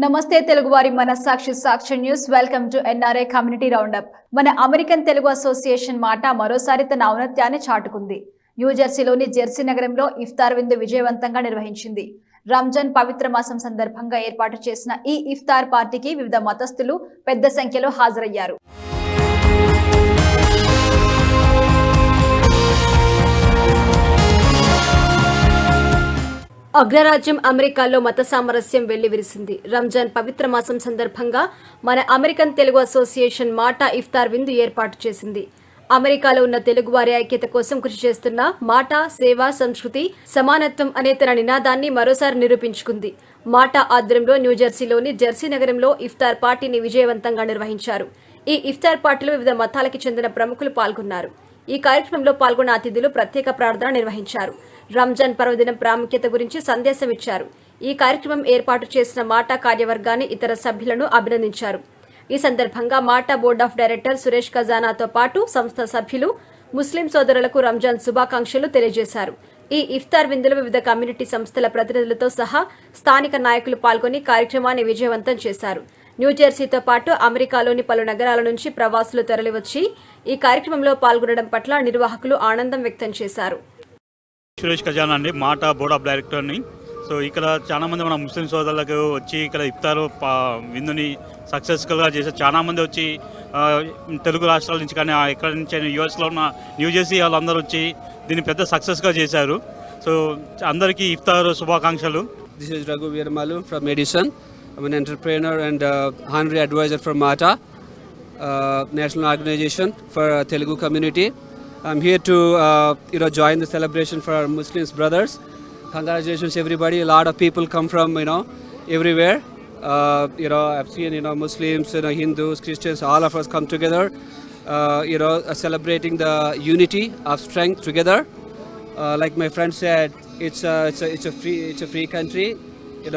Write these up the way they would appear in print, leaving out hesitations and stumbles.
నమస్తే తెలుగువారి మనస్సాక్షి Sakshi news welcome to NRI community roundup. మన అమెరికన్ తెలుగు అసోసియేషన్ మాట మరోసారి తన ఔన్నత్యాన్ని చాటుకుంది. న్యూజెర్సీలోని జెర్సీ నగరంలో ఇఫ్తార్ విందు విజయవంతంగా నిర్వహించింది. రంజాన్ పవిత్ర మాసం సందర్భంగా ఏర్పాటు చేసిన ఈ ఇఫ్తార్ పార్టీకి వివిధ మతస్థులు పెద్ద సంఖ్యలో హాజరయ్యారు. అగ్రరాజ్యం అమెరికాలో మత సామరస్యం వెల్లివిరిసింది. రంజాన్ పవిత్ర మాసం సందర్భంగా మన అమెరికన్ తెలుగు అసోసియేషన్ మాట ఇఫ్తార్ విందు ఏర్పాటు చేసింది. అమెరికాలో ఉన్న తెలుగువారి ఐక్యత కోసం కృషి చేస్తున్న మాట సేవ సంస్కృతి సమానత్వం అనే తన నినాదాన్ని మరోసారి నిరూపించుకుంది. మాట ఆధ్వర్యంలో న్యూజెర్సీలోని జెర్సీ నగరంలో ఇఫ్తార్ పార్టీని విజయవంతంగా నిర్వహించారు. ఈ ఇఫ్తార్ పార్టీలో వివిధ మతాలకు చెందిన ప్రముఖులు పాల్గొన్నారు. ఈ కార్యక్రమంలో పాల్గొన్న అతిథులు ప్రత్యేక ప్రార్థన నిర్వహించారు. రంజాన్ పర్వదినం ప్రాముఖ్యత గురించి సందేశం ఇచ్చారు. ఈ కార్యక్రమం ఏర్పాటు చేసిన మాటా కార్యవర్గాన్ని ఇతర సభ్యులను అభినందించారు. ఈ సందర్భంగా మాటా బోర్డ్ ఆఫ్ డైరెక్టర్ సురేష్ ఖజానాతో పాటు సంస్థ సభ్యులు ముస్లిం సోదరులకు రంజాన్ శుభాకాంక్షలు తెలియజేశారు. ఈ ఇఫ్తార్ విందులో వివిధ కమ్యూనిటీ సంస్థల ప్రతినిధులతో సహా స్థానిక నాయకులు పాల్గొని కార్యక్రమాన్ని విజయవంతం చేశారు. న్యూజెర్సీతో పాటు అమెరికాలోని పలు నగరాల నుంచి ప్రవాసులు తరలివచ్చి ఈ కార్యక్రమంలో పాల్గొనడం పట్ల నిర్వాహకులు ఆనందం వ్యక్తం చేశారు. సురేష్ ఖజానా అండి, మాటా బోర్డ్ ఆఫ్ డైరెక్టర్ని. సో ఇక్కడ చాలామంది మన ముస్లిం సోదరులకు వచ్చి ఇక్కడ ఇఫ్తార్ విందుని సక్సెస్ఫుల్గా చేశారు. చాలామంది వచ్చి తెలుగు రాష్ట్రాల నుంచి కానీ ఎక్కడి నుంచి యూఎస్లో ఉన్న న్యూజెర్సీ వాళ్ళందరూ వచ్చి దీన్ని పెద్ద సక్సెస్గా చేశారు. సో అందరికీ ఇఫ్తార్ శుభాకాంక్షలు. This is Raghu Veeramalu from Edison. I'm an entrepreneur and honorary advisor for MATA, national organization for Telugu community. I'm here to join the celebration for our Muslims brothers. Congratulations everybody. A lot of people come from everywhere. I've seen Muslims, Hindus, Christians, all of us come together. Celebrating the unity of strength together. Like my friend said, it's a free country.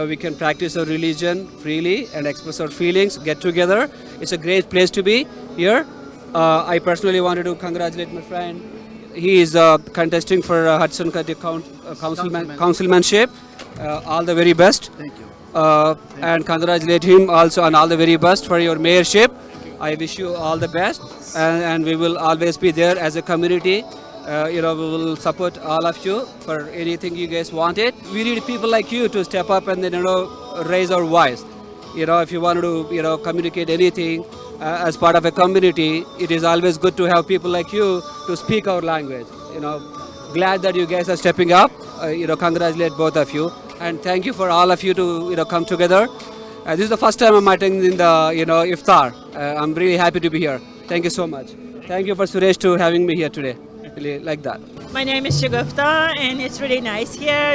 We can practice our religion freely and express our feelings, get together. It's a great place to be here. I personally wanted to congratulate my friend. He is contesting for Hudson County councilmanship. All the very best. Thank you. And congratulate him also on all the very best for your mayorship. I wish you all the best, and we will always be there as a community. We will support all of you for anything you guys want it. We need people like you to step up and then raise our voice. If you want to communicate anything as part of a community, it is always good to have people like you to speak our language. Glad that you guys are stepping up. Congratulate both of you, and thank you for all of you to come together. This is the first time I'm attending the iftar. I'm really happy to be here. Thank you so much. Thank you for Suresh to having me here today. Really like that. My name is Shagufta, and it's really nice here.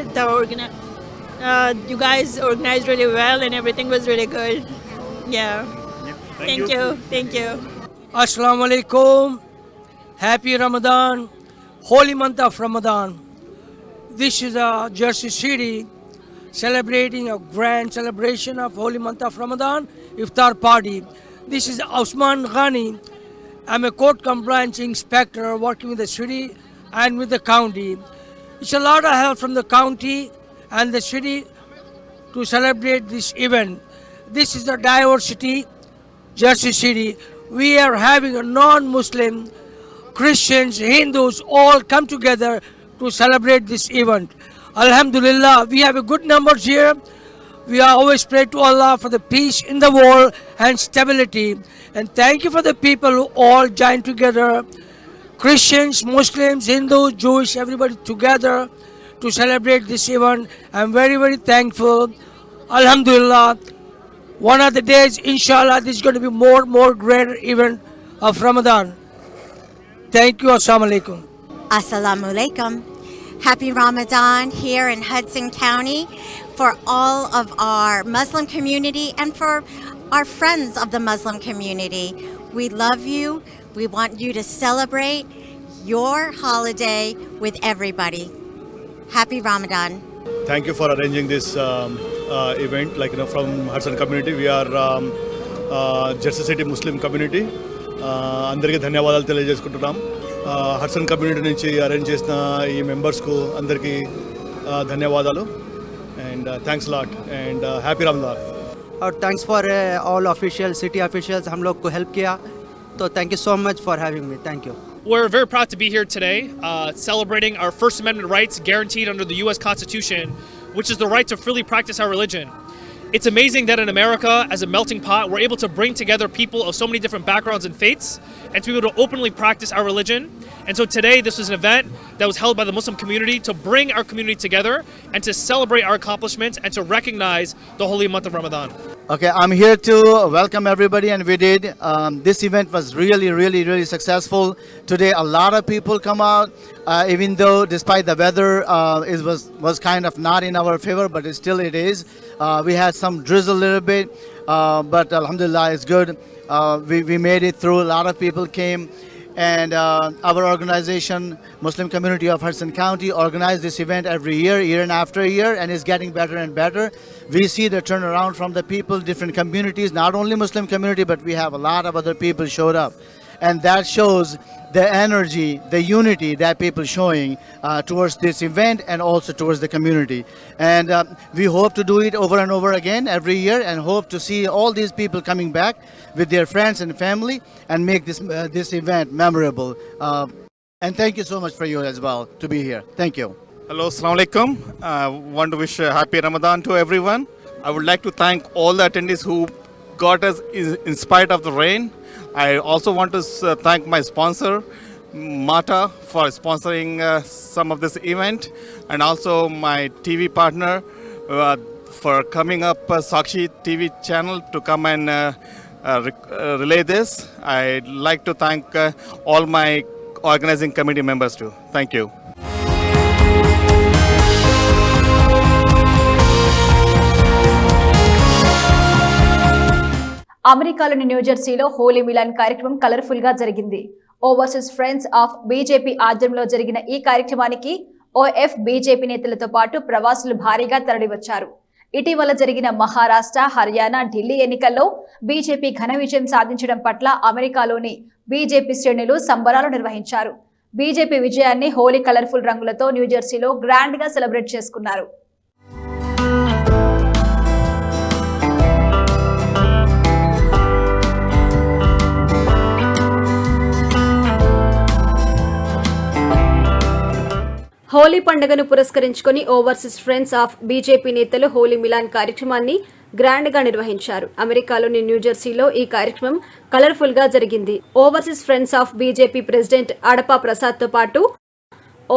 You guys organized really well, and everything was really good. Yeah. Thank you. Assalamu alaikum. Happy Ramadan. Holy month of Ramadan. This is Jersey City celebrating a grand celebration of holy month of Ramadan iftar party. This is Osman Ghani. I'm a court compliance inspector working with the city and with the county. It's a lot of help from the county and the city to celebrate this event. This is the diversity, Jersey City. We are having a non-Muslim, Christians, Hindus all come together to celebrate this event. Alhamdulillah, we have a good numbers here. We always pray to Allah for the peace in the world and stability. And thank you for the people who all joined together, Christians, Muslims, Hindus, Jewish, everybody together to celebrate this event. I'm very, very thankful. Alhamdulillah, one of the days, inshallah, this is going to be more greater event of Ramadan. Thank you. Assalamu alaikum. Assalamu alaikum. Happy Ramadan here in Hudson County for all of our Muslim community and for our friends of the Muslim community. We love you. We want you to celebrate your holiday with everybody. Happy Ramadan. Thank you for arranging this event. From Hudson community, we are Jersey City Muslim community. అందరికీ ధన్యవాదాలు తెలియజేసుకుంటున్నాం. Hudson community నుంచి arrange చేసిన ఈ మెంబర్స్కు అందరికీ ధన్యవాదాలు. And thanks a lot and happy Ramadan. और thanks for all official city officials हम लोग को हेल्प किया तो thank you so much for having me thank you We're very proud to be here today, celebrating our First Amendment rights guaranteed under the U.S. Constitution, which is the right to freely practice our religion. It's amazing that in America, as a melting pot, we're able to bring together people of so many different backgrounds and faiths and to be able to openly practice our religion. And so today, this was an event that was held by the Muslim community to bring our community together and to celebrate our accomplishments and to recognize the holy month of Ramadan. Okay, I'm here to welcome everybody, and we did. This event was really successful. Today, a lot of people come out, even though despite the weather, it was kind of not in our favor, but still it is. We had some drizzle a little bit, but alhamdulillah, it's good. We made it through. A lot of people came. And our organization, Muslim Community of Hudson County, organized this event every year and after year, and it's getting better and better. We see the turnaround from the people, different communities, not only Muslim community, but we have a lot of other people showed up. And that shows the energy, the unity that people showing towards this event and also towards the community. And we hope to do it over and over again every year, and hope to see all these people coming back with their friends and family and make this event memorable. And thank you so much for you as well to be here. Thank you. Hello, Assalamu alaikum. Want to wish a happy Ramadan to everyone. I would like to thank all the attendees who got us in spite of the rain. I also want to thank my sponsor, Mata, for sponsoring some of this event, and also my TV partner for coming up Sakshi TV channel to come and relay this. I'd like to thank all my organizing committee members too. Thank you. అమెరికాలోని న్యూజెర్సీలో Holi melon కార్యక్రమం colourful గా జరిగింది. Overseas friends of BJP ఆధ్వర్యంలో జరిగిన ఈ కార్యక్రమానికి OF BJP నేతలతో పాటు ప్రవాసులు భారీగా తరలివచ్చారు. ఇటీవల జరిగిన మహారాష్ట్ర, హర్యానా, ఢిల్లీ ఎన్నికల్లో బీజేపీ ఘన విజయం సాధించడం పట్ల అమెరికాలోని బీజేపీ శ్రేణులు సంబరాలు నిర్వహించారు. బీజేపీ విజయాన్ని హోలీ కలర్ఫుల్ రంగులతో న్యూజెర్సీలో గ్రాండ్ గా సెలబ్రేట్ చేసుకున్నారు. హోలీ పండుగను పురస్కరించుకుని ఓవర్సీస్ ఫ్రెండ్స్ ఆఫ్ బీజేపీ నేతలు హోలీ మిలాన్ కార్యక్రమాన్ని గ్రాండ్ గా నిర్వహించారు. అమెరికాలోని న్యూజెర్సీలో ఈ కార్యక్రమం కలర్ఫుల్ గా జరిగింది. Overseas friends of BJP president Adapa Prasad తో పాటు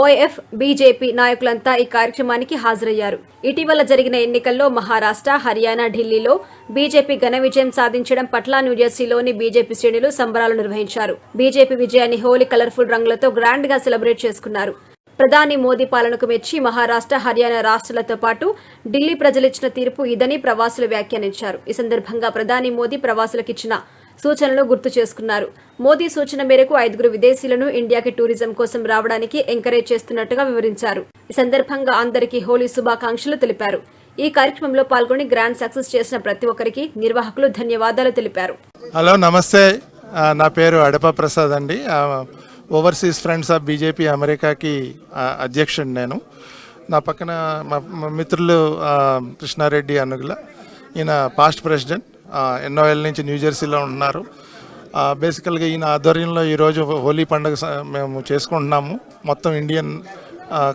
ఓఎఫ్ బీజేపీ నాయకులంతా ఈ కార్యక్రమానికి హాజరయ్యారు. ఇటీవల జరిగిన ఎన్నికల్లో మహారాష్ట్ర, హర్యానా, ఢిల్లీలో బీజేపీ ఘన విజయం సాధించడం పట్ల న్యూజెర్సీలోని బీజేపీ శ్రేణులు సంబరాలు నిర్వహించారు. బీజేపీ విజయాన్ని హోలీ కలర్ఫుల్ రంగులతో గ్రాండ్ గా సెలబ్రేట్ చేసుకున్నారు. ప్రధాని మోదీ పాలనకు మెచ్చి మహారాష్ట్ర, హర్యానా రాష్ట్రాలతో పాటు ఢిల్లీ ప్రజలిచ్చిన తీర్పు ఇదని ప్రవాసులు వ్యాఖ్యానించారు. ఈ సందర్భంగా ప్రధాని మోదీ ప్రవాసులకిచ్చిన సూచనలు గుర్తు చేసుకున్నారు. మోదీ సూచన మేరకు 5 విదేశీయులను ఇండియాకి టూరిజం కోసం రావడానికి ఎంకరేజ్ చేస్తున్నట్టుగా వివరించారు. ఈ సందర్భంగా అందరికీ హోలీ శుభాకాంక్షలు తెలిపారు. ఈ కార్యక్రమంలో పాల్గొని గ్రాండ్ సక్సెస్ చేసిన ప్రతి ఒక్కరికి నిర్వాహకులు ధన్యవాదాలు తెలిపారు. హలో, నమస్తే. నా పేరు అడపా ప్రసాద్ అండి. ఓవర్సీస్ ఫ్రెండ్స్ ఆఫ్ బీజేపీ అమెరికాకి అధ్యక్షుడు నేను. నా పక్కన మా మిత్రులు కృష్ణారెడ్డి అనుగుల, ఈయన పాస్ట్ ప్రెసిడెంట్, ఎన్నో ఏళ్ళ నుంచి న్యూజెర్సీలో ఉన్నారు. బేసికల్గా ఈయన ఆధ్వర్యంలో ఈరోజు హోలీ పండుగ మేము చేసుకుంటున్నాము మొత్తం ఇండియన్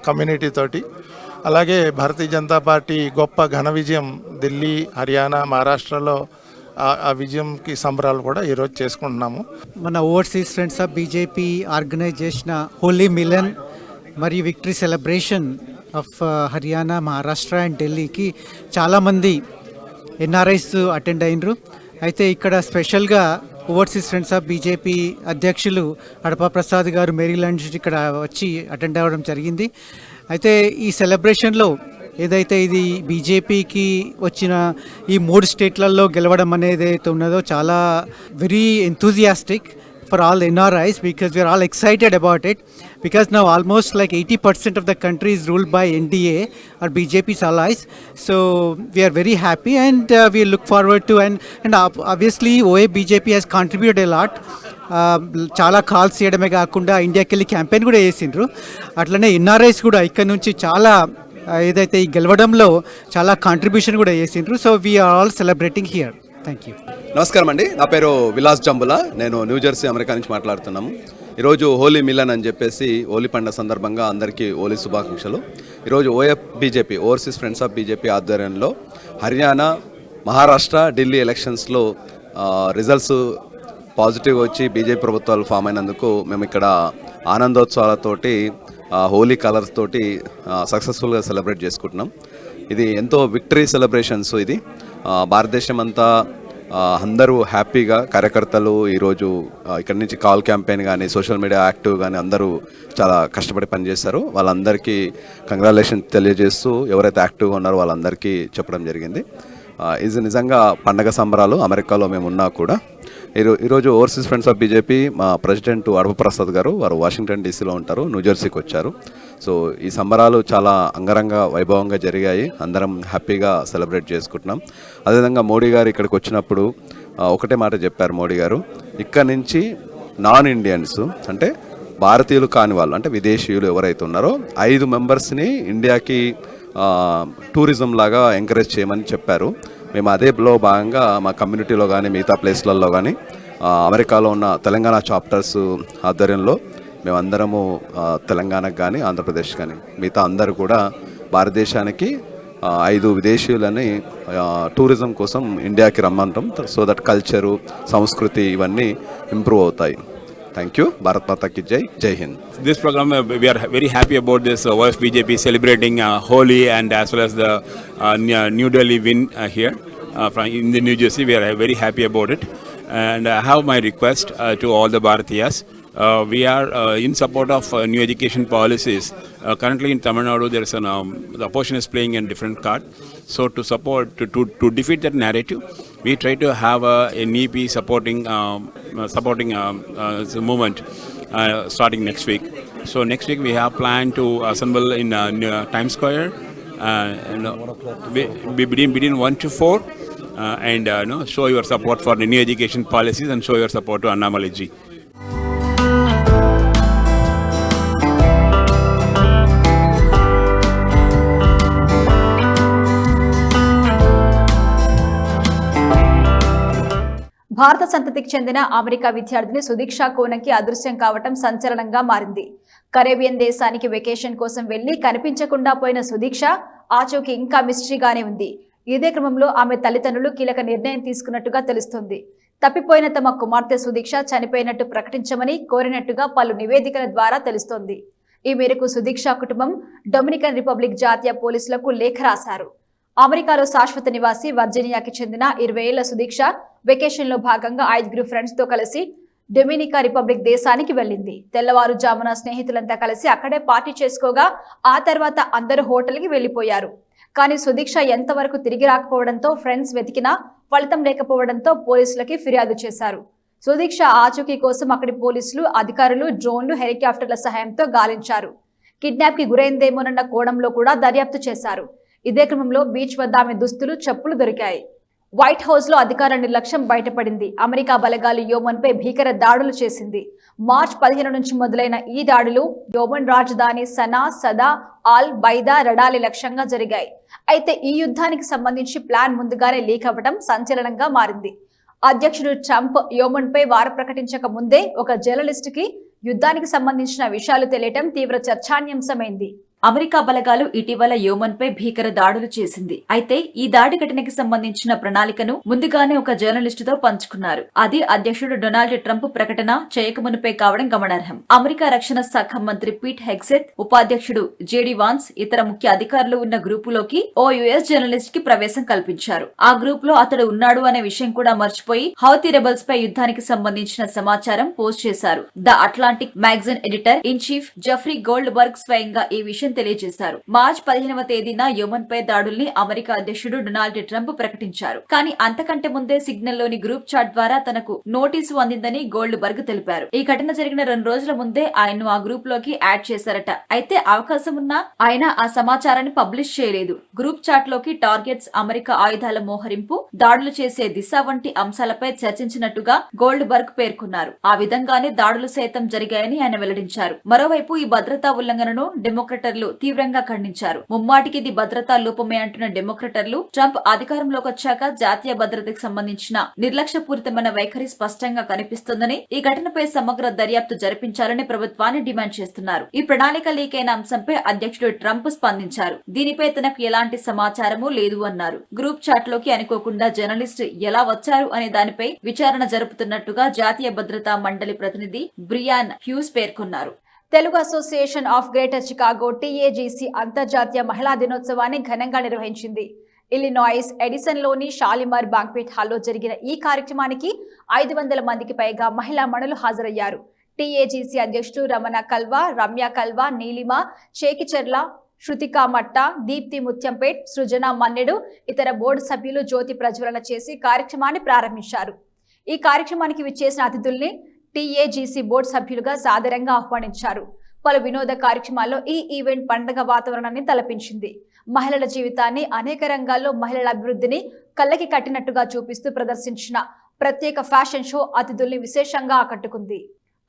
కమ్యూనిటీ తోటి. అలాగే భారతీయ జనతా పార్టీ గొప్ప ఘన విజయం ఢిల్లీ, హర్యానా, మహారాష్ట్రలో ఆ విజయంకి సంబరాలు కూడా ఈరోజు చేసుకుంటున్నాము. మన overseas friends of BJP organise చేసిన హోలీ మిలన్ మరియు victory celebration of Haryana, Maharashtra and ఢిల్లీకి చాలామంది ఎన్ఆర్ఐస్ అటెండ్ అయినరు. అయితే ఇక్కడ స్పెషల్గా ఓవర్సీస్ ఫ్రెండ్స్ ఆఫ్ బీజేపీ అధ్యక్షులు అడపా ప్రసాద్ గారు మేరీలాండ్ నుంచి ఇక్కడ వచ్చి అటెండ్ అవ్వడం జరిగింది. అయితే ఈ సెలబ్రేషన్లో ఏదైతే ఇది బీజేపీకి వచ్చిన ఈ 3 స్టేట్లలో గెలవడం అనేది అయితే ఉన్నదో చాలా very enthusiastic for all NRIs because we are all excited about it because now almost like 80% of the country is ruled by NDA or BJP's allies. So we are very happy and we look forward to and obviously OA BJP has contributed a lot. చాలా calls చేయడమే కాకుండా ఇండియాకి వెళ్ళి campaign కూడా చేసిండ్రు. అట్లనే NRIs కూడా ఇక్కడ నుంచి చాలా ఏదైతే ఈ గెలవడంలో చాలా కాంట్రిబ్యూషన్ కూడా చేసిండ్రు. So we're all celebrating here. Thank you. నమస్కారం అండి, నా పేరు విలాస్ జంబుల, నేను న్యూజెర్సీ అమెరికా నుంచి మాట్లాడుతున్నాము. ఈరోజు హోలీ మిలన్ అని చెప్పేసి హోలీ పండుగ సందర్భంగా అందరికీ హోలీ శుభాకాంక్షలు. ఈరోజు OF BJP, overseas friends of BJP ఆధ్వర్యంలో హర్యానా, మహారాష్ట్ర, ఢిల్లీ ఎలక్షన్స్లో రిజల్ట్స్ పాజిటివ్ వచ్చి బీజేపీ ప్రభుత్వాలు ఫామ్ అయినందుకు మేము ఇక్కడ ఆనందోత్సవాలతోటి హోలీ కలర్స్ తోటి సక్సెస్ఫుల్గా సెలబ్రేట్ చేసుకుంటున్నాం. ఇది ఎంతో విక్టరీ సెలబ్రేషన్స్. ఇది భారతదేశం అంతా అందరూ హ్యాపీగా, కార్యకర్తలు ఈరోజు ఇక్కడి నుంచి కాల్ క్యాంపెయిన్ కానీ సోషల్ మీడియా యాక్టివ్ కానీ అందరూ చాలా కష్టపడి పనిచేస్తారు. వాళ్ళందరికీ కంగ్రాచులేషన్ తెలియజేస్తూ ఎవరైతే యాక్టివ్గా ఉన్నారో వాళ్ళందరికీ చెప్పడం జరిగింది. ఇది నిజంగా పండగ సంబరాలు. అమెరికాలో మేము ఉన్నా కూడా ఈరోజు ఓవర్సీస్ ఫ్రెండ్స్ ఆఫ్ బీజేపీ మా ప్రెసిడెంట్ అడప ప్రసాద్ గారు, వారు వాషింగ్టన్ డీసీలో ఉంటారు, న్యూజెర్సీకి వచ్చారు. సో ఈ సంబరాలు చాలా అంగరంగ వైభవంగా జరిగాయి. అందరం హ్యాపీగా సెలబ్రేట్ చేసుకుంటున్నాం. అదేవిధంగా మోడీ గారు ఇక్కడికి వచ్చినప్పుడు ఒకటే మాట చెప్పారు మోడీ గారు, ఇక్కడ నుంచి నాన్ ఇండియన్స్ అంటే భారతీయులు కాని వాళ్ళు, అంటే విదేశీయులు ఎవరైతే ఉన్నారో 5 మెంబర్స్ని ఇండియాకి టూరిజం లాగా ఎంకరేజ్ చేయమని చెప్పారు. మేము అదేలో భాగంగా మా కమ్యూనిటీలో కానీ మిగతా ప్లేస్లలో కానీ అమెరికాలో ఉన్న తెలంగాణ చాప్టర్స్ ఆధ్వర్యంలో మేమందరము తెలంగాణకు కానీ ఆంధ్రప్రదేశ్ కానీ మిగతా అందరూ కూడా భారతదేశానికి 5 విదేశీయులని టూరిజం కోసం ఇండియాకి రమ్మంటాం. సో దట్ కల్చరు, సంస్కృతి ఇవన్నీ ఇంప్రూవ్ అవుతాయి. Thank you. Bharat Mata ki Jai. Jai Hind. This program, we are very happy about this OF BJP celebrating Holi and as well as the New Delhi win here in the New Jersey. We are very happy about it. And I have my request to all the Bharatiyas. We are in support of new education policies. Currently in Tamil Nadu, there is the opposition is playing a different card. So to support, to defeat that narrative, we try to have an EP supporting the movement starting next week. So next week we have planned to assemble in Times Square between 1 to 4 and show your support for the new education policies and show your support to Annamalai ji. భారత సంతతికి చెందిన America విద్యార్థిని సుదీక్ష కోనంకి అదృశ్యం కావటం సంచలనంగా మారింది. Caribbean దేశానికి vacation కోసం వెళ్లి కనిపించకుండా పోయిన సుదీక్ష ఆచూకీ ఇంకా మిస్టరీగానే ఉంది. ఇదే క్రమంలో ఆమె తల్లిదండ్రులు కీలక నిర్ణయం తీసుకున్నట్టుగా తెలుస్తోంది. తప్పిపోయిన తమ కుమార్తె సుదీక్ష చనిపోయినట్టు ప్రకటించమని కోరినట్టుగా పలు నివేదికల ద్వారా తెలుస్తోంది. ఈ మేరకు సుదీక్ష కుటుంబం డొమినికన్ రిపబ్లిక్ జాతీయ పోలీసులకు లేఖ రాశారు. అమెరికాలో శాశ్వత నివాసి వర్జీనియాకి చెందిన 20 ఏళ్ల సుదీక్ష వెకేషన్ లో భాగంగా 5 ఫ్రెండ్స్ తో కలిసి డొమినికా రిపబ్లిక్ దేశానికి వెళ్లింది. తెల్లవారుజామున స్నేహితులంతా కలిసి అక్కడే పార్టీ చేసుకోగా ఆ తర్వాత అందరూ హోటల్కి వెళ్లిపోయారు. కానీ సుదీక్ష ఎంతవరకు తిరిగి రాకపోవడంతో ఫ్రెండ్స్ వెతికినా ఫలితం లేకపోవడంతో పోలీసులకి ఫిర్యాదు చేశారు. సుదీక్ష ఆచూకీ కోసం అక్కడి పోలీసులు అధికారులు డ్రోన్లు, హెలికాప్టర్ల సహాయంతో గాలించారు. కిడ్నాప్ కి గురైందేమోనన్న కోణంలో కూడా దర్యాప్తు చేశారు. ఇదే క్రమంలో బీచ్ వద్ద ఆమె దుస్తులు, చెప్పులు దొరికాయి. వైట్ హౌస్ లో అధికారుల నిర్లక్ష్యం బయటపడింది. అమెరికా బలగాలు యోమన్ పై భీకర దాడులు చేసింది. మార్చి 15 నుంచి మొదలైన ఈ దాడులు యోమన్ రాజధాని సనా, సదా, ఆల్ బైదా, రడాలి లక్ష్యంగా జరిగాయి. అయితే ఈ యుద్ధానికి సంబంధించి ప్లాన్ ముందుగానే లీక్ అవ్వడం సంచలనంగా మారింది. అధ్యక్షుడు ట్రంప్ యోమన్ పై వారు ప్రకటించక ముందే ఒక జర్నలిస్ట్ కి యుద్ధానికి సంబంధించిన విషయాలు తెలియటం తీవ్ర చర్చాన్యాంశమైంది. అమెరికా బలగాలు ఇటీవల యోమన్ పై భీకర దాడులు చేసింది. అయితే ఈ దాడి ఘటనకి సంబంధించిన ప్రణాళికను ముందుగానే ఒక జర్నలిస్టుతో పంచుకున్నారు. అది అధ్యక్షుడు డొనాల్డ్ ట్రంప్ ప్రకటన చేయకమునుపై కావడం గమనార్హం. అమెరికా రక్షణ శాఖ మంత్రి పీట్ హెగ్సెత్, ఉపాధ్యక్షుడు జేడీ వాన్స్, ఇతర ముఖ్య అధికారులు ఉన్న గ్రూపులోకి ఓ యుఎస్ జర్నలిస్ట్ కి ప్రవేశం కల్పించారు. ఆ గ్రూప్ లో అతడు ఉన్నాడు అనే విషయం కూడా మర్చిపోయి హౌతీ రెబల్స్ పై యుద్ధానికి సంబంధించిన సమాచారం పోస్ట్ చేశారు. The Atlantic magazine editor in chief Jeffrey Goldberg స్వయంగా ఈ విషయం తెలియజేశారు. మార్చి 15వ తేదీన యోమన్ పై దాడుల్ని అమెరికా అధ్యక్షుడు డొనాల్డ్ ట్రంప్ ప్రకటించారు. కానీ అంతకంటే ముందే సిగ్నల్ లోని గ్రూప్ చాట్ ద్వారా తనకు నోటీసు అందిందని గోల్డ్బర్గ్ తెలిపారు. ఈ ఘటన జరిగిన 2 రోజుల ముందే ఆయన్ను ఆ గ్రూప్ లోకి యాడ్ చేశారట. అయితే అవకాశం ఉన్నా ఆయన ఆ సమాచారాన్ని పబ్లిష్ చేయలేదు. గ్రూప్ చాట్ లోకి టార్గెట్స్, అమెరికా ఆయుధాల మోహరింపు, దాడులు చేసే దిశ వంటి అంశాలపై చర్చించినట్టుగా గోల్డ్బర్గ్ పేర్కొన్నారు. ఆ విధంగానే దాడులు సైతం జరిగాయని ఆయన వెల్లడించారు. మరోవైపు ఈ భద్రతా ఉల్లంఘనను డెమోక్రటర్లు రిపబ్లికన్లు తీవ్రంగా ఖండించారు. ముమ్మాటికి ఇది భద్రతా లోపమే అంటున్న డెమోక్రటర్లు ట్రంప్ అధికారంలోకి వచ్చాక జాతీయ భద్రతకు సంబంధించిన నిర్లక్ష్యపూరితమైన వైఖరి స్పష్టంగా కనిపిస్తోందని, ఈ ఘటనపై సమగ్ర దర్యాప్తు జరిపించాలని ప్రభుత్వాన్ని డిమాండ్ చేస్తున్నారు. ఈ ప్రణాళిక లీక్ అయిన అంశంపై అధ్యక్షుడు ట్రంప్ స్పందించారు. దీనిపై తనకు ఎలాంటి సమాచారమూ లేదు అన్నారు. గ్రూప్ చాట్ లోకి అనుకోకుండా జర్నలిస్ట్ ఎలా వచ్చారు అనే దానిపై విచారణ జరుపుతున్నట్టుగా జాతీయ భద్రతా మండలి ప్రతినిధి బ్రియాన్ హ్యూస్ పేర్కొన్నారు. Telugu association of greater Chicago TAGC అంతర్జాతీయ మహిళా దినోత్సవాన్ని ఘనంగా నిర్వహించింది. ఇల్లినాయిస్ ఎడిసన్లోని షాలిమార్ బాంక్వెట్ హాల్లో జరిగిన ఈ కార్యక్రమానికి 500 మందికి పైగా మహిళా మణులు హాజరయ్యారు. TAGC అధ్యక్షుడు రమణ కల్వా, రమ్య కల్వా, నీలిమ చేకిచెర్ల, శృతికా మట్ట, దీప్తి ముత్యంపేట్, సృజన మన్నెడు, ఇతర బోర్డు సభ్యులు జ్యోతి ప్రజ్వలన చేసి కార్యక్రమాన్ని ప్రారంభించారు. ఈ కార్యక్రమానికి విచ్చేసిన అతిథుల్ని TAGC బోర్డు సభ్యులుగా సాదరంగా ఆహ్వానించారు. పలు వినోద కార్యక్రమాల్లో ఈ ఈవెంట్ పండుగ వాతావరణాన్ని తలపించింది. మహిళల జీవితాన్ని, అనేక రంగాల్లో మహిళల అభివృద్ధిని కళ్ళకి కట్టినట్టుగా చూపిస్తూ ప్రదర్శించిన ప్రత్యేక ఫ్యాషన్ షో అతిథుల్ని విశేషంగా ఆకట్టుకుంది.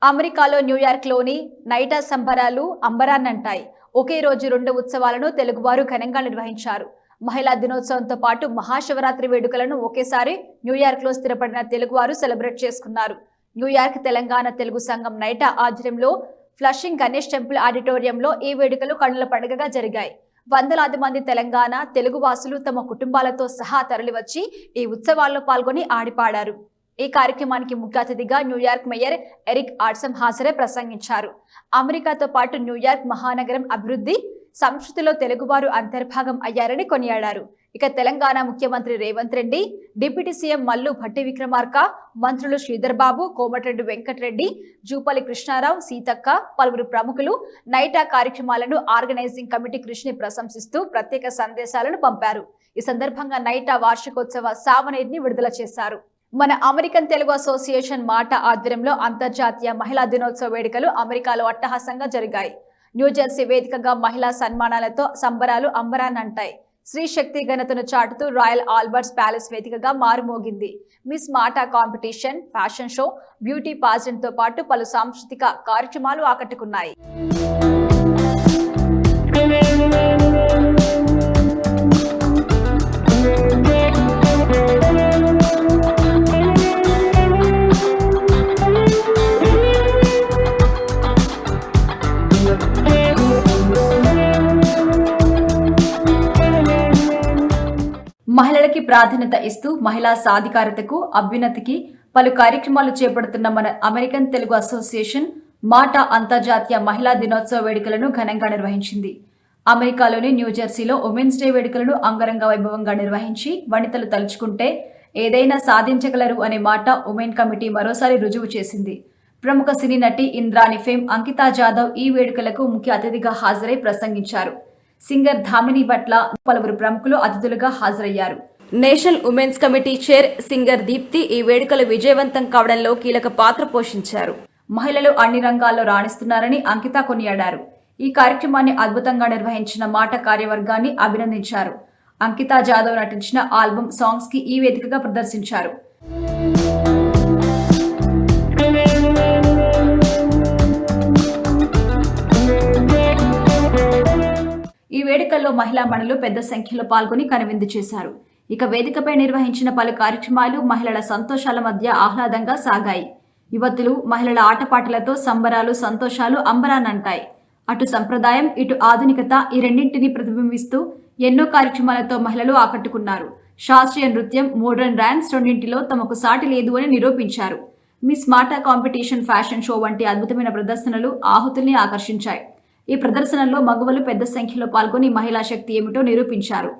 అమెరికాలో న్యూయార్క్లోని నైటా సంబరాలు అంబరాన్నంటాయి. ఒకే రోజు 2 ఉత్సవాలను తెలుగువారు ఘనంగా నిర్వహించారు. మహిళా దినోత్సవంతో పాటు మహాశివరాత్రి వేడుకలను ఒకేసారి న్యూయార్క్ లో స్థిరపడిన తెలుగువారు సెలబ్రేట్ చేసుకున్నారు. న్యూయార్క్ తెలంగాణ తెలుగు సంఘం నైటా ఆధ్వర్యంలో ఫ్లషింగ్ గణేష్ టెంపుల్ ఆడిటోరియంలో ఈ వేడుకలు కన్నుల పండుగగా జరిగాయి. వందలాది మంది తెలంగాణ తెలుగు వాసులు తమ కుటుంబాలతో సహా తరలివచ్చి ఈ ఉత్సవాల్లో పాల్గొని ఆడిపాడారు. ఈ కార్యక్రమానికి ముఖ్య అతిథిగా న్యూయార్క్ మేయర్ ఎరిక్ ఆడ్సమ్ హాజరై ప్రసంగించారు. అమెరికాతో పాటు న్యూయార్క్ మహానగరం అభివృద్ధి, సంస్కృతిలో తెలుగువారు అంతర్భాగం అయ్యారని కొనియాడారు. ఇక తెలంగాణ ముఖ్యమంత్రి రేవంత్ రెడ్డి, డిప్యూటీ సీఎం మల్లు భట్టి విక్రమార్క, మంత్రులు శ్రీధర్ బాబు, కోమటిరెడ్డి వెంకటరెడ్డి, జూపల్లి కృష్ణారావు, సీతక్క, పలువురు ప్రముఖులు నైటా కార్యక్రమాలను ఆర్గనైజింగ్ కమిటీ కృషిని ప్రశంసిస్తూ ప్రత్యేక సందేశాలను పంపారు. ఈ సందర్భంగా నైటా వార్షికోత్సవ సావనీర్ని విడుదల చేశారు. మన అమెరికన్ తెలుగు అసోసియేషన్ మాట ఆధ్వర్యంలో అంతర్జాతీయ మహిళా దినోత్సవ వేడుకలు అమెరికాలో అట్టహాసంగా జరిగాయి. న్యూజెర్సీ వేదికగా మహిళా సన్మానాలతో సంబరాలు అంబరాన్నంటాయి. స్త్రీ శక్తి ఘనతను చాటుతూ రాయల్ ఆల్బర్ట్స్ ప్యాలెస్ వేదికగా మారుమోగింది. మిస్ మాటా competition, fashion show, beauty pageant తో పాటు పలు సాంస్కృతిక కార్యక్రమాలు ఆకట్టుకున్నాయి. మహిళలకి ప్రాధాన్యత ఇస్తూ మహిళా సాధికారతకు, అభ్యున్నతికి పలు కార్యక్రమాలు చేపడుతున్న మన అమెరికన్ తెలుగు అసోసియేషన్ మాట అంతర్జాతీయ మహిళా దినోత్సవ వేడుకలను ఘనంగా నిర్వహించింది. అమెరికాలోని న్యూజెర్సీలో ఉమెన్స్ డే వేడుకలను అంగరంగ వైభవంగా నిర్వహించి వనితలు తలుచుకుంటే ఏదైనా సాధించగలరు అనే మాట ఉమెన్ కమిటీ మరోసారి రుజువు చేసింది. ప్రముఖ సినీ నటి ఇంద్రాణి ఫేమ్ అంకితా జాదవ్ ఈ వేడుకలకు ముఖ్య అతిథిగా హాజరై ప్రసంగించారు. సింగర్ ధామిని భట్ల, పలువురు ప్రముఖులు అతిథులుగా హాజరయ్యారు. National women's committee chair singer Deepthi ఈ వేడుకలు విజయవంతం కావడంలో కీలక పాత్ర పోషించారు. మహిళలు అన్ని రంగాల్లో రాణిస్తున్నారని అంకిత కొనియాడారు. ఈ కార్యక్రమాన్ని అద్భుతంగా నిర్వహించిన మాట కార్యవర్గాన్ని అభినందించారు. అంకితా జాదవ్ నటించిన ఆల్బమ్ సాంగ్స్ కి ఈ వేదికగా ప్రదర్శించారు. ఈ వేడుకల్లో మహిళా మణులు పెద్ద సంఖ్యలో పాల్గొని కనువిందు చేశారు. ఇక వేదికపై నిర్వహించిన పలు కార్యక్రమాలు మహిళల సంతోషాల మధ్య ఆహ్లాదంగా సాగాయి. యువతులు, మహిళల ఆటపాటలతో సంబరాలు, సంతోషాలు అంబరాన్నంటాయి. అటు సంప్రదాయం, ఇటు ఆధునికత ఈ రెండింటినీ ప్రతిబింబిస్తూ ఎన్నో కార్యక్రమాలతో మహిళలు ఆకట్టుకున్నారు. శాస్త్రీయ నృత్యం, మోడర్న్ డాన్స్ రెండింటిలో తమకు సాటి లేదు అని నిరూపించారు. మిస్ మాటా కాంపిటీషన్, ఫ్యాషన్ షో వంటి అద్భుతమైన ప్రదర్శనలు ఆహుతుల్ని ఆకర్షించాయి. ఈ ప్రదర్శనల్లో మగవలు పెద్ద సంఖ్యలో పాల్గొని మహిళా శక్తి ఏమిటో నిరూపించారు.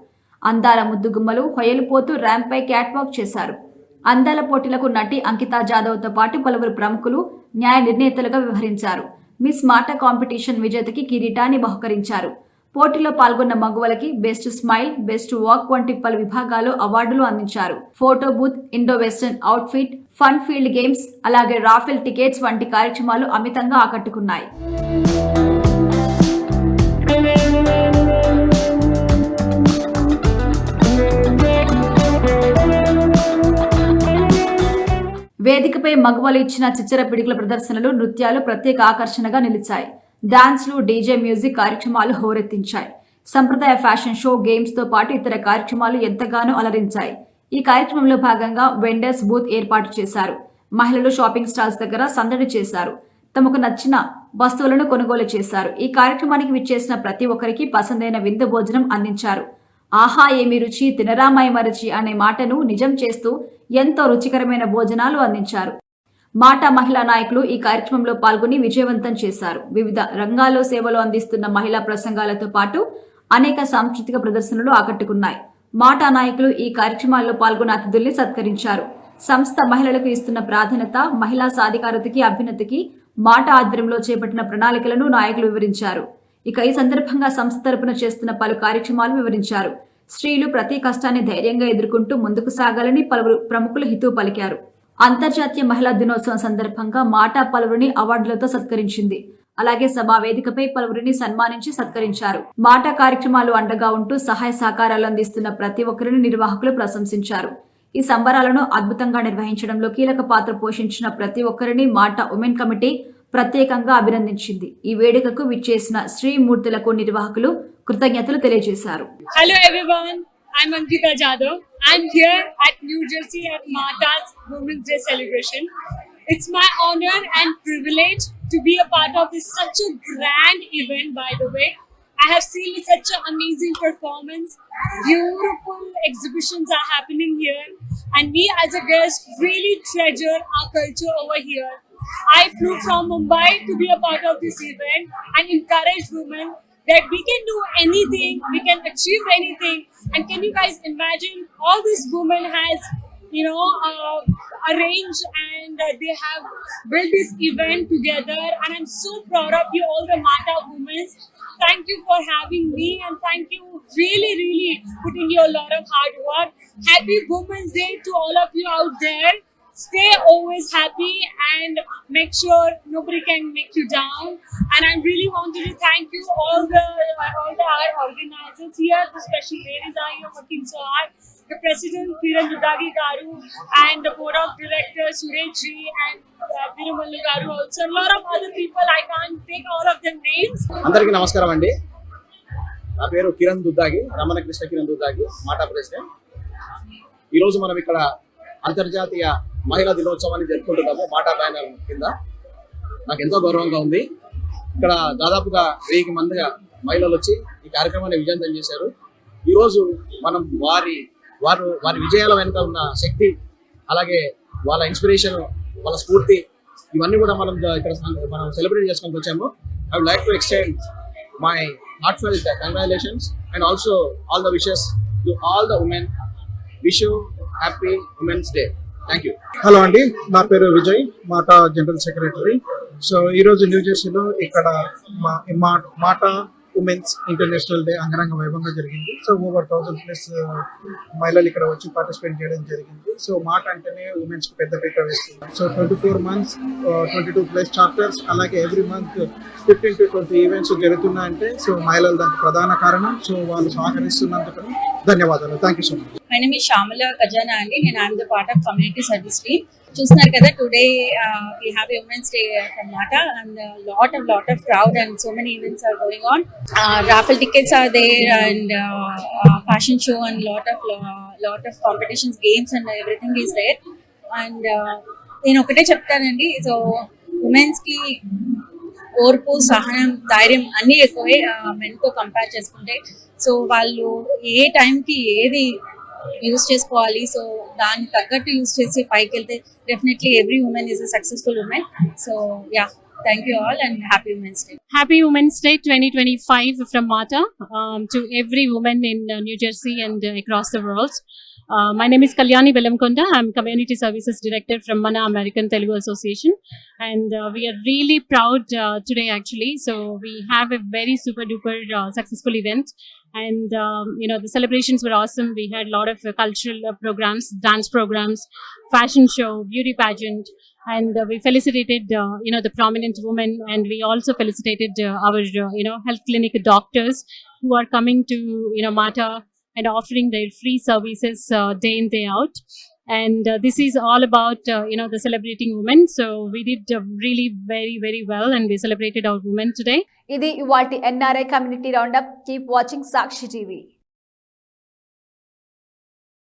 అందాల ముద్దుగుమ్మలు హొయలుపోతూ ర్యాంప్పై క్యాట్వాక్ చేశారు. అందాల పోటీలకు నటి అంకితా జాదవ్తో పాటు పలువురు ప్రముఖులు న్యాయ నిర్ణేతలుగా వ్యవహరించారు. మిస్ మాటా కాంపిటీషన్ విజేతకి కిరీటాన్ని బహుకరించారు. పోటీలో పాల్గొన్న మగువలకి బెస్ట్ స్మైల్, బెస్ట్ వాక్ వంటి పలు విభాగాల్లో అవార్డులు అందించారు. Photo booth, Indo western outfit, fun field games, అలాగే రాఫెల్ టికెట్స్ వంటి కార్యక్రమాలు అమితంగా ఆకట్టుకున్నాయి. వేదికపై మగవాళ్ళు ఇచ్చిన చిచ్చర పిడుగుల ప్రదర్శనలు, నృత్యాలు ప్రత్యేక ఆకర్షణగా నిలిచాయి. డాన్స్లు, డీజే మ్యూజిక్ కార్యక్రమాలు హోరెత్తించాయి. సంప్రదాయ ఫ్యాషన్ షో, గేమ్స్ తో పాటు ఇతర కార్యక్రమాలు ఎంతగానో అలరించాయి. ఈ కార్యక్రమంలో భాగంగా వెండర్స్ బూత్ ఏర్పాటు చేశారు. మహిళలు షాపింగ్ స్టాల్స్ దగ్గర సందడి చేశారు. తమకు నచ్చిన వస్తువులను కొనుగోలు చేశారు. ఈ కార్యక్రమానికి విచ్చేసిన ప్రతి ఒక్కరికి పసందైన విందు భోజనం అందించారు. ఆహా ఏమి రుచి, తినరామాయి మరచి అనే మాటను నిజం చేస్తూ ఎంతో రుచికరమైన భోజనాలు అందించారు. మాటా మహిళా నాయకులు ఈ కార్యక్రమంలో పాల్గొని విజయవంతం చేశారు. వివిధ రంగాల్లో సేవలు అందిస్తున్న మహిళా ప్రసంగాలతో పాటు అనేక సాంస్కృతిక ప్రదర్శనలు ఆకట్టుకున్నాయి. మాటా నాయకులు ఈ కార్యక్రమాల్లో పాల్గొన్న అతిథుల్ని సత్కరించారు. సంస్థ మహిళలకు ఇస్తున్న ప్రాధాన్యత, మహిళా సాధికారతకి, అభ్యున్నతికి మాటా ఆధ్వర్యంలో చేపట్టిన ప్రణాళికలను నాయకులు వివరించారు. ఇక ఈ సందర్భంగా సంస్థ తరపున చేస్తున్న పలు కార్యక్రమాలు వివరించారు. స్త్రీలు ప్రతి కష్టాన్ని ధైర్యంగా ఎదుర్కొంటూ ముందుకు సాగాలని పలువురు ప్రముఖులు హితవు పలికారు. అంతర్జాతీయ మహిళా దినోత్సవం సందర్భంగా మాటా పలువురిని అవార్డులతో సత్కరించింది. అలాగే సభా వేదికపై పలువురిని సన్మానించి సత్కరించారు. మాటా కార్యక్రమాలు అండగా ఉంటూ సహాయ సహకారాలు అందిస్తున్న ప్రతి ఒక్కరిని నిర్వాహకులు ప్రశంసించారు. ఈ సంబరాలను అద్భుతంగా నిర్వహించడంలో కీలక పాత్ర పోషించిన ప్రతి ఒక్కరిని మాటా ఉమెన్ కమిటీ ప్రత్యేకంగా అభినందించింది. ఈ వేడుకకు విచ్చేసిన శ్రీమూర్తులకు నిర్వాహకులు కృతజ్ఞతలు తెలియజేశారు. Hello everyone, I'm Ankita Jadhav. I'm here at New Jersey at Mata's Women's Day celebration. It's my honor and privilege to be a part of this such a grand event, by the way. I have seen such an amazing performance. Beautiful exhibitions are happening here, and we as a guest really treasure our culture over here. I flew from Mumbai to be a part of this event and encourage women that we can do anything, we can achieve anything. And can you guys imagine all these women has, arranged and they have built this event together, and I'm so proud of you all the Mata women. Thank you for having me, and thank you really putting your lot of hard work. Happy Women's Day to all of you out there. Stay always happy and make sure nobody can make you down. And I really wanted to thank you all the organizers here. The special ladies are here working so hard. The President Kiran Dudagi Garu and the Board of Directors Suresh Ji and Virumallu Garu also. A lot of other people, I can't take all of their names. అందరికీ నమస్కారం అండి. నా పేరు కిరణ్ దుద్దాగి, రమణ కృష్ణ కిరణ్ దుద్దాగి, మాటా president. ఈరోజు మనం ఇక్కడ అంతర్జాతీయ మహిళా దినోత్సవాన్ని జరుపుకుంటున్నాము మాటా బ్యానర్ కింద. నాకు ఎంతో గౌరవంగా ఉంది. ఇక్కడ దాదాపుగా 1000 మందిగా మహిళలు వచ్చి ఈ కార్యక్రమాన్ని విజయవంతం చేశారు. ఈరోజు మనం వారి విజయాల వెనుక ఉన్న శక్తి, అలాగే వాళ్ళ ఇన్స్పిరేషన్, వాళ్ళ స్ఫూర్తి, ఇవన్నీ కూడా మనం ఇక్కడ సెలబ్రేట్ చేసుకొని వచ్చాము. I would like to extend my heartfelt congratulations and also all the wishes to all the women. Wish you happy Women's Day. Thank you. Hello అండి, నా పేరు విజయ్, మాటా జనరల్ సెక్రటరీ. సో ఈరోజు న్యూ జెర్సీలో ఇక్కడ మాటా ఉమెన్స్ ఇంటర్నేషనల్ డే అంగరంగ వైభవంగా జరిగింది. సో ఓవర్ 1000+ మహిళలు ఇక్కడ వచ్చి పార్టిసిపేట్ చేయడం జరిగింది. సో మాట అంటేనే ఉమెన్స్ కి పెద్ద పీట వేస్తుంది. సో 24 months 22+ చాప్టర్స్, అలాగే ఎవ్రీ మంత్ 15 to 20 ఈవెంట్స్ జరుగుతున్నాయంటే సో మహిళలు దానికి ప్రధాన కారణం. సో వాళ్ళు సహకరిస్తున్నందుకు ధన్యవాదాలు. Thank you so much. My name is Shamala Kajana and I'm the part of community service team. చూస్తున్నారు కదా, today we have a Women's Day from Mata and lot of crowd and so many events are going on. Raffle tickets are there and fashion show and lot of competitions, games and everything is there. And నేను ఒకటే చెప్తానండి, so women's కి ఓర్పు, సహనం, ధైర్యం అన్నీ ఎక్కువే మెన్తో compare చేసుకుంటే. సో వాళ్ళు ఏ టైంకి ఏది యూజ్ చేసుకోవాలి, సో దాన్ని తగ్గట్టు యూజ్ చేసి పైకి వెళ్తే definitely every women is a successful women. So yeah, thank you all and happy Women's Day. Happy Women's Day 2025 from Mata to every woman in New Jersey and across the world. My name is Kalyani Belamkonda. I'm Community Services Director from Mana American Telugu Association, and we are really proud today actually. So we have a very super duper successful event, and the celebrations were awesome. We had a lot of cultural programs, dance programs, fashion show, beauty pageant, and we felicitated the prominent women, and we also felicitated our health clinic doctors who are coming to Mata and offering their free services day in day out. and this is all about the celebrating women. So we did really very well, and we celebrated our women today. ఇది ఇవాల్టి NRI community roundup. Keep watching Sakshi TV.